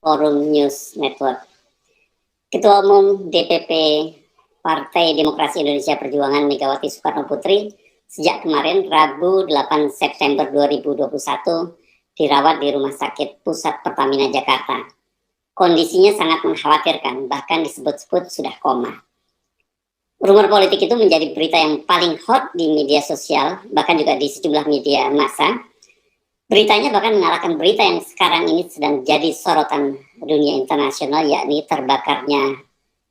Forum News Network. Ketua Umum DPP Partai Demokrasi Indonesia Perjuangan Megawati Soekarno Putri sejak kemarin Rabu 8 September 2021 dirawat di Rumah Sakit Pusat Pertamina Jakarta. Kondisinya sangat mengkhawatirkan, bahkan disebut-sebut sudah koma. Rumor politik itu menjadi berita yang paling hot di media sosial, bahkan juga di sejumlah media massa. Beritanya bahkan mengalahkan berita yang sekarang ini sedang jadi sorotan dunia internasional, yakni terbakarnya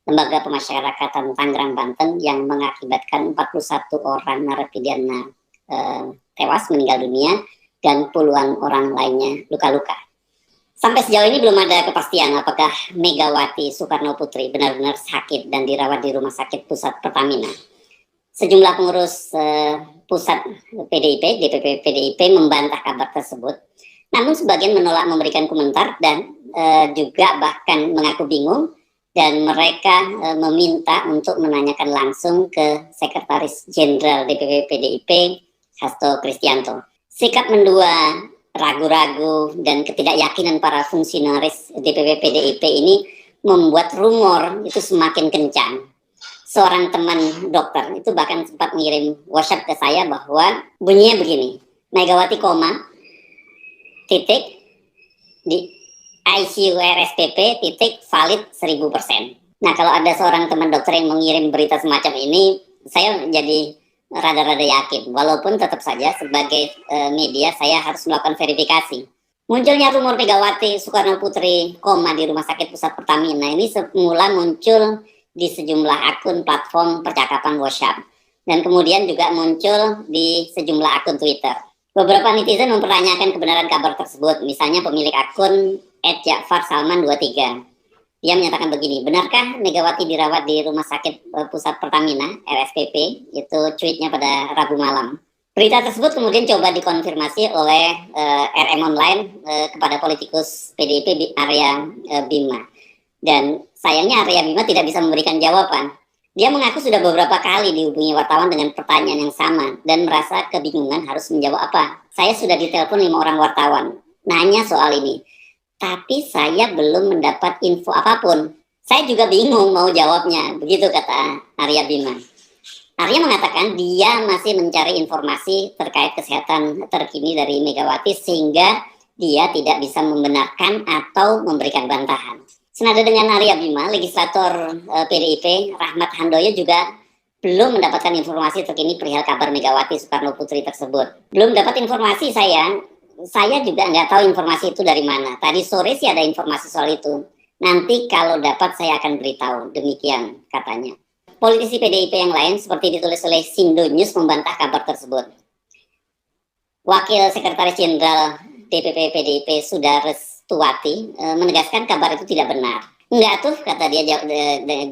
Lembaga Pemasyarakatan Tangerang, Banten yang mengakibatkan 41 orang narapidana tewas meninggal dunia dan puluhan orang lainnya luka-luka. Sampai sejauh ini belum ada kepastian apakah Megawati Soekarno Putri benar-benar sakit dan dirawat di Rumah Sakit Pusat Pertamina. Sejumlah pengurus pusat PDIP, DPP PDIP membantah kabar tersebut. Namun sebagian menolak memberikan komentar dan juga bahkan mengaku bingung, dan mereka meminta untuk menanyakan langsung ke Sekretaris Jenderal DPP PDIP, Hasto Kristianto. Sikap mendua, ragu-ragu, dan ketidakyakinan para fungsionaris DPP PDIP ini membuat rumor itu semakin kencang. Seorang teman dokter itu bahkan sempat mengirim WhatsApp ke saya bahwa bunyinya begini, Megawati koma, titik, di ICU RSPP titik valid 1000%. Nah, kalau ada seorang teman dokter yang mengirim berita semacam ini, saya jadi rada-rada yakin. Walaupun tetap saja sebagai media saya harus melakukan verifikasi. Munculnya rumor Megawati Soekarno Putri koma di Rumah Sakit Pusat Pertamina ini semula muncul di sejumlah akun platform percakapan WhatsApp. Dan kemudian juga muncul di sejumlah akun Twitter. Beberapa netizen mempertanyakan kebenaran kabar tersebut. Misalnya pemilik akun @JafarSalman23. Dia menyatakan begini, benarkah Megawati dirawat di Rumah Sakit Pusat Pertamina, RSPP? Itu tweetnya pada Rabu malam. Berita tersebut kemudian coba dikonfirmasi oleh RM Online kepada politikus PDIP Arya Bima. Dan sayangnya Arya Bima tidak bisa memberikan jawaban. Dia mengaku sudah beberapa kali dihubungi wartawan dengan pertanyaan yang sama dan merasa kebingungan harus menjawab apa. Saya sudah ditelepon 5 orang wartawan, nanya soal ini. Tapi saya belum mendapat info apapun. Saya juga bingung mau jawabnya, begitu kata Arya Bima. Arya mengatakan dia masih mencari informasi terkait kesehatan terkini dari Megawati sehingga dia tidak bisa membenarkan atau memberikan bantahan. Senada dengan Arya Bima, legislator PDIP Rahmat Handoyo juga belum mendapatkan informasi terkini perihal kabar Megawati Soekarno Putri tersebut. Belum dapat informasi saya juga nggak tahu informasi itu dari mana. Tadi sore sih ada informasi soal itu. Nanti kalau dapat saya akan beritahu, demikian katanya. Politisi PDIP yang lain seperti ditulis oleh Sindo News membantah kabar tersebut. Wakil Sekretaris Jenderal DPP PDIP Sudarstuwati menegaskan kabar itu tidak benar. Enggak tuh, kata dia,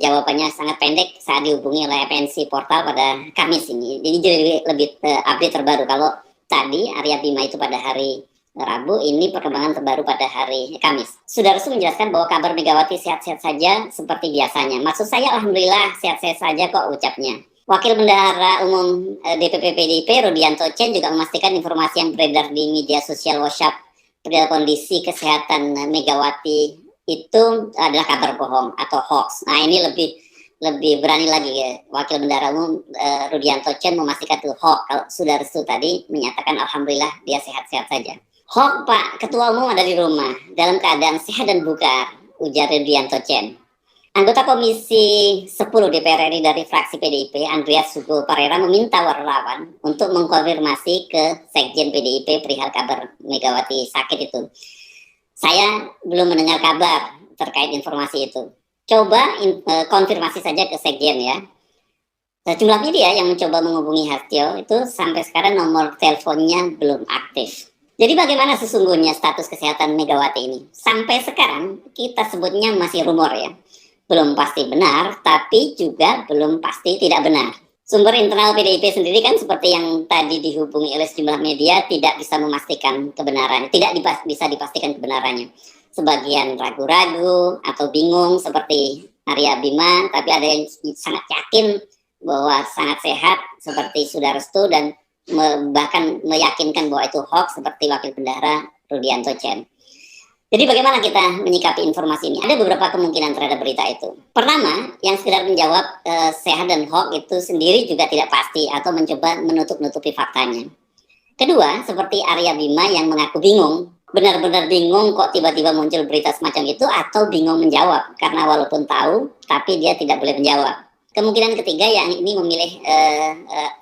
jawabannya sangat pendek saat dihubungi oleh FNC Portal pada Kamis ini. Jadi lebih update terbaru. Kalau tadi Arya Bima itu pada hari Rabu, ini perkembangan terbaru pada hari Kamis. Sudarstu menjelaskan bahwa kabar Megawati sehat-sehat saja seperti biasanya. Maksud saya alhamdulillah sehat-sehat saja kok, ucapnya. Wakil Bendahara Umum DPP PDIP Rudianto Chen juga memastikan informasi yang beredar di media sosial WhatsApp perihal kondisi kesehatan Megawati itu adalah kabar bohong atau hoax. Nah, ini lebih berani lagi ya. Wakil Bendahara Umum Rudianto Chen memastikan itu hoax. Kalau Sudarstu tadi menyatakan alhamdulillah dia sehat-sehat saja. Hoax, Pak, Ketua Umum ada di rumah dalam keadaan sehat dan bugar, ujar Rudianto Chen. Anggota Komisi 10 DPR RI dari fraksi PDIP, Andreas Hugo Parera, meminta wartawan untuk mengkonfirmasi ke Sekjen PDIP perihal kabar Megawati sakit itu. Saya belum mendengar kabar terkait informasi itu. Coba konfirmasi saja ke Sekjen ya. Sejumlah media yang mencoba menghubungi Hastio itu sampai sekarang nomor teleponnya belum aktif. Jadi bagaimana sesungguhnya status kesehatan Megawati ini? Sampai sekarang kita sebutnya masih rumor ya. Belum pasti benar, tapi juga belum pasti tidak benar. Sumber internal PDIP sendiri kan seperti yang tadi dihubungi oleh sejumlah media tidak bisa memastikan kebenarannya, tidak bisa dipastikan kebenarannya. Sebagian ragu-ragu atau bingung seperti Arya Bima, tapi ada yang sangat yakin bahwa sangat sehat seperti Sudarstu dan bahkan meyakinkan bahwa itu hoax seperti Wakil Bendahara Rudianto Chen. Jadi bagaimana kita menyikapi informasi ini? Ada beberapa kemungkinan terhadap berita itu. Pertama, yang sekedar menjawab sehat dan hoax itu sendiri juga tidak pasti atau mencoba menutup-nutupi faktanya. Kedua, seperti Arya Bima yang mengaku bingung, benar-benar bingung kok tiba-tiba muncul berita semacam itu, atau bingung menjawab karena walaupun tahu tapi dia tidak boleh menjawab. Kemungkinan ketiga yang ini memilih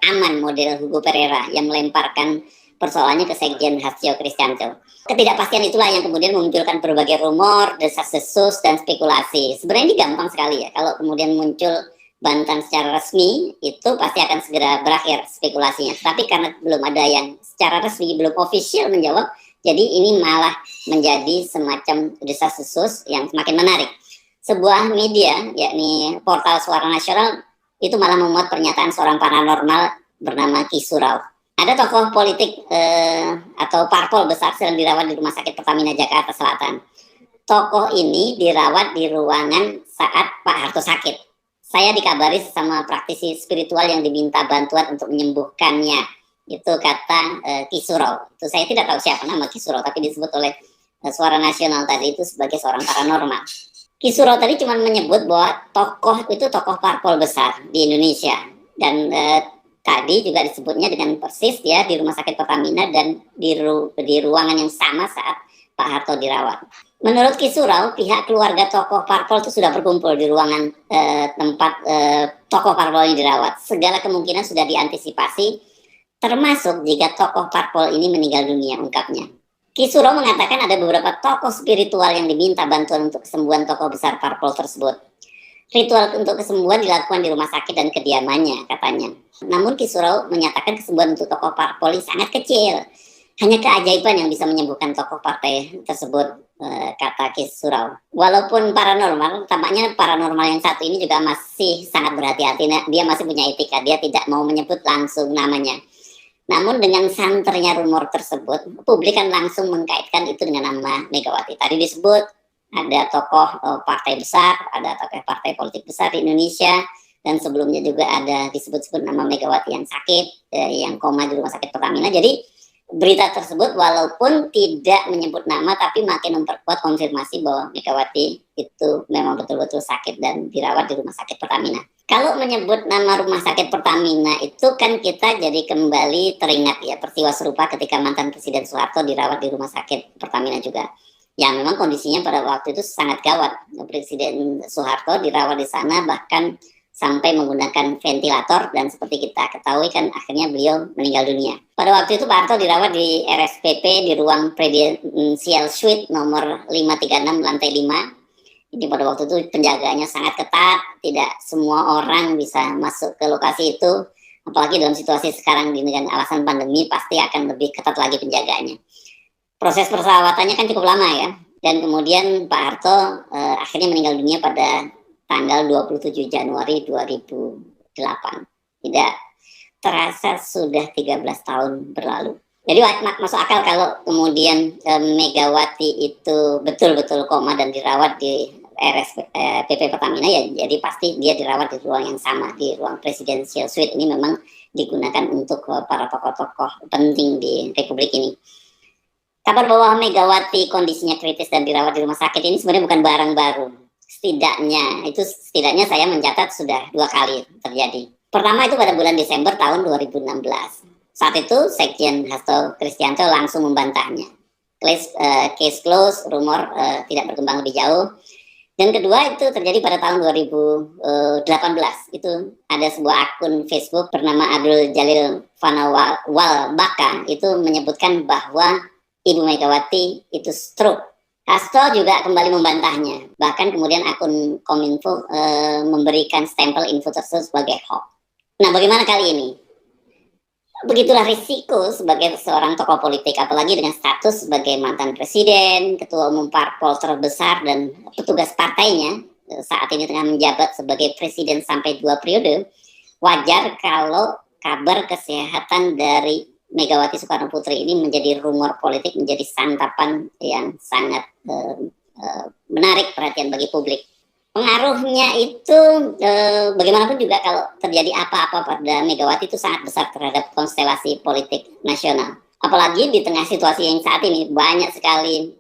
aman model Hugo Pereira yang melemparkan persoalannya ke Sekjen Hasto Kristianto. Ketidakpastian itulah yang kemudian memunculkan berbagai rumor, desas-desus, dan spekulasi. Sebenarnya ini gampang sekali ya, kalau kemudian muncul bantahan secara resmi, itu pasti akan segera berakhir spekulasinya. Tapi karena belum ada yang secara resmi, belum official menjawab, jadi ini malah menjadi semacam desas-desus yang semakin menarik. Sebuah media, yakni portal Suara Nasional, itu malah memuat pernyataan seorang paranormal bernama Ki Surau. Ada tokoh politik atau parpol besar sedang dirawat di Rumah Sakit Pertamina Jakarta Selatan. Tokoh ini dirawat di ruangan saat Pak Harto sakit. Saya dikabari sesama praktisi spiritual yang diminta bantuan untuk menyembuhkannya. Itu kata Ki Surau. Itu saya tidak tahu siapa nama Ki Surau, tapi disebut oleh Suara Nasional tadi itu sebagai seorang paranormal. Ki Surau tadi cuma menyebut bahwa tokoh itu tokoh parpol besar di Indonesia. Dan tadi juga disebutnya dengan persis ya di Rumah Sakit Pertamina dan di ruangan yang sama saat Pak Harto dirawat. Menurut Ki Surau, pihak keluarga tokoh parpol itu sudah berkumpul di ruangan tempat tokoh parpol yang dirawat. Segala kemungkinan sudah diantisipasi, termasuk jika tokoh parpol ini meninggal dunia, ungkapnya. Ki Surau mengatakan ada beberapa tokoh spiritual yang diminta bantuan untuk kesembuhan tokoh besar parpol tersebut. Ritual untuk kesembuhan dilakukan di rumah sakit dan kediamannya, katanya. Namun Ki Surau menyatakan kesembuhan untuk tokoh parpol sangat kecil. Hanya keajaiban yang bisa menyembuhkan tokoh partai tersebut, kata Ki Surau. Walaupun paranormal, tampaknya paranormal yang satu ini juga masih sangat berhati-hati. Dia masih punya etika, dia tidak mau menyebut langsung namanya. Namun dengan santernya rumor tersebut, publik kan langsung mengkaitkan itu dengan nama Megawati. Tadi disebut ada tokoh partai besar, ada tokoh partai politik besar di Indonesia, dan sebelumnya juga ada disebut-sebut nama Megawati yang sakit, yang koma di Rumah Sakit Pertamina. Jadi berita tersebut walaupun tidak menyebut nama, tapi makin memperkuat konfirmasi bahwa Megawati itu memang betul-betul sakit dan dirawat di Rumah Sakit Pertamina. Kalau menyebut nama Rumah Sakit Pertamina itu kan kita jadi kembali teringat ya peristiwa serupa ketika mantan Presiden Soeharto dirawat di Rumah Sakit Pertamina juga. Ya memang kondisinya pada waktu itu sangat gawat. Presiden Soeharto dirawat di sana bahkan sampai menggunakan ventilator, dan seperti kita ketahui kan akhirnya beliau meninggal dunia. Pada waktu itu Pak Harto dirawat di RSPP di ruang Presidential Suite nomor 536 lantai 5. Jadi pada waktu itu penjagaannya sangat ketat, tidak semua orang bisa masuk ke lokasi itu, apalagi dalam situasi sekarang dengan alasan pandemi pasti akan lebih ketat lagi penjagaannya. Proses persalawatannya kan cukup lama ya, dan kemudian Pak Harto akhirnya meninggal dunia pada tanggal 27 Januari 2008. Tidak terasa sudah 13 tahun berlalu. Jadi masuk akal kalau kemudian Megawati itu betul-betul koma dan dirawat di RSPP Pertamina, ya jadi pasti dia dirawat di ruang yang sama, di ruang Presidential Suite. Ini memang digunakan untuk para tokoh-tokoh penting di Republik ini. Kabar bahwa Megawati kondisinya kritis dan dirawat di rumah sakit ini sebenarnya bukan barang baru. Setidaknya saya mencatat sudah 2 kali terjadi. Pertama itu pada bulan Desember tahun 2016. Saat itu Sekjen Hasto Kristianto langsung membantahnya. Case close, rumor tidak berkembang lebih jauh. Dan kedua itu terjadi pada tahun 2018. Itu ada sebuah akun Facebook bernama Abdul Jalil Fanawal Baka itu menyebutkan bahwa Ibu Megawati itu stroke. Hasto juga kembali membantahnya. Bahkan kemudian akun Kominfo memberikan stempel info tersebut sebagai hoax. Nah, bagaimana kali ini? Begitulah risiko sebagai seorang tokoh politik, apalagi dengan status sebagai mantan presiden, ketua umum parpol terbesar, dan petugas partainya saat ini tengah menjabat sebagai presiden sampai 2 periode. Wajar kalau kabar kesehatan dari Megawati Soekarno Putri ini menjadi rumor politik, menjadi santapan yang sangat menarik perhatian bagi publik. Pengaruhnya itu bagaimanapun juga kalau terjadi apa-apa pada Megawati itu sangat besar terhadap konstelasi politik nasional. Apalagi di tengah situasi yang saat ini banyak sekali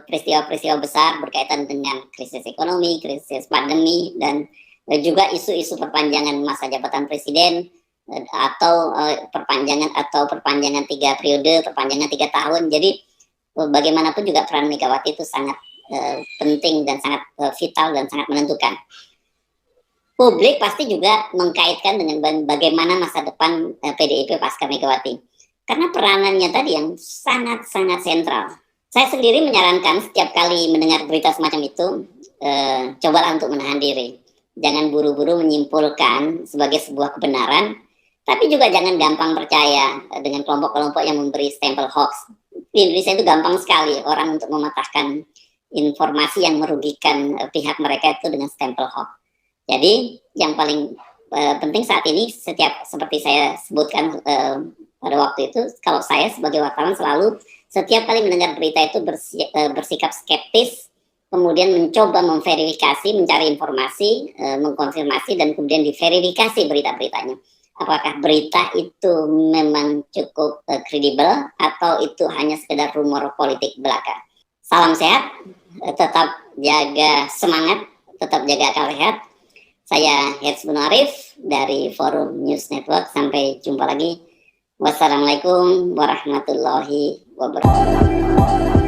peristiwa-peristiwa besar berkaitan dengan krisis ekonomi, krisis pandemi, dan juga isu-isu perpanjangan masa jabatan presiden atau perpanjangan 3 periode, perpanjangan 3 tahun. Jadi bagaimanapun juga peran Megawati itu sangat penting dan sangat vital dan sangat menentukan. Publik pasti juga mengkaitkan dengan bagaimana masa depan PDIP pasca Megawati. Karena peranannya tadi yang sangat-sangat sentral. Saya sendiri menyarankan setiap kali mendengar berita semacam itu, cobalah untuk menahan diri. Jangan buru-buru menyimpulkan sebagai sebuah kebenaran, tapi juga jangan gampang percaya dengan kelompok-kelompok yang memberi stempel hoax. Di Indonesia itu gampang sekali orang untuk mematahkan informasi yang merugikan pihak mereka itu dengan stempel hoax. Jadi yang paling penting saat ini, seperti saya sebutkan pada waktu itu, kalau saya sebagai wartawan selalu setiap kali mendengar berita itu bersikap skeptis, kemudian mencoba memverifikasi, mencari informasi, mengkonfirmasi, dan kemudian diverifikasi berita-beritanya. Apakah berita itu memang cukup kredibel atau itu hanya sekedar rumor politik belaka. Salam sehat, tetap jaga semangat, tetap jaga akal sehat. Saya Herz Arif dari Forum News Network. Sampai jumpa lagi. Wassalamualaikum warahmatullahi wabarakatuh.